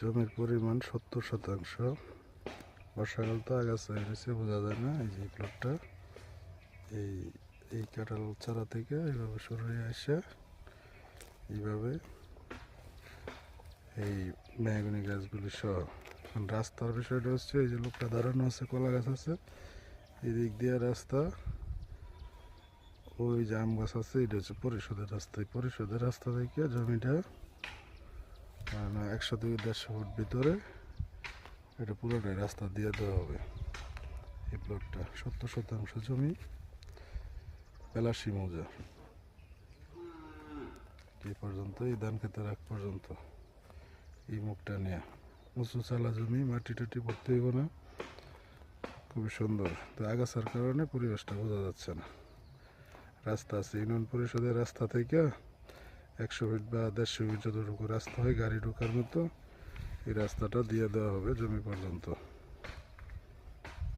জমির পরিমাণ 70%। বর্ষাকাল তো আগাছা হয়েছে, বোঝা যায় না। এই যে প্লটটা এই এই কাঁঠাল চারা থেকে এইভাবে শুরু হয়ে আসে, এইভাবে এই মেহগনি গাছগুলি সহ। রাস্তার বিষয়টা হচ্ছে, এই যে লোকটা দাঁড়ানো আছে, কলা গাছ আছে, এই দিক দিয়ে রাস্তা, ওই যে আম গাছ আছে, এটা হচ্ছে পরিষদের রাস্তা। এই পরিষদের রাস্তা থেকে জমিটা 100 থেকে 150 ফুট ভিতরে এটা পুরোটাই রাস্তা দিয়ে দেওয়া হবে। এই প্লটটা 70% জমি, পেলাশি মৌজা। এই পর্যন্ত, এই ধান খেতের আগ পর্যন্ত এই মুখটা নিয়ে উঁচু চালা জমি, মাটি টাটি ভর্তি হইব না, খুবই সুন্দর। তো আগাছার কারণে পরিবেশটা বোঝা যাচ্ছে না। রাস্তা আছে ইউনিয়ন পরিষদের রাস্তা থেকে 100 ফিট বা 150 ফিট যতটুকু রাস্তা হয় গাড়ি ঢোকার মতো, এই রাস্তাটা দিয়ে দেওয়া হবে জমি পর্যন্ত।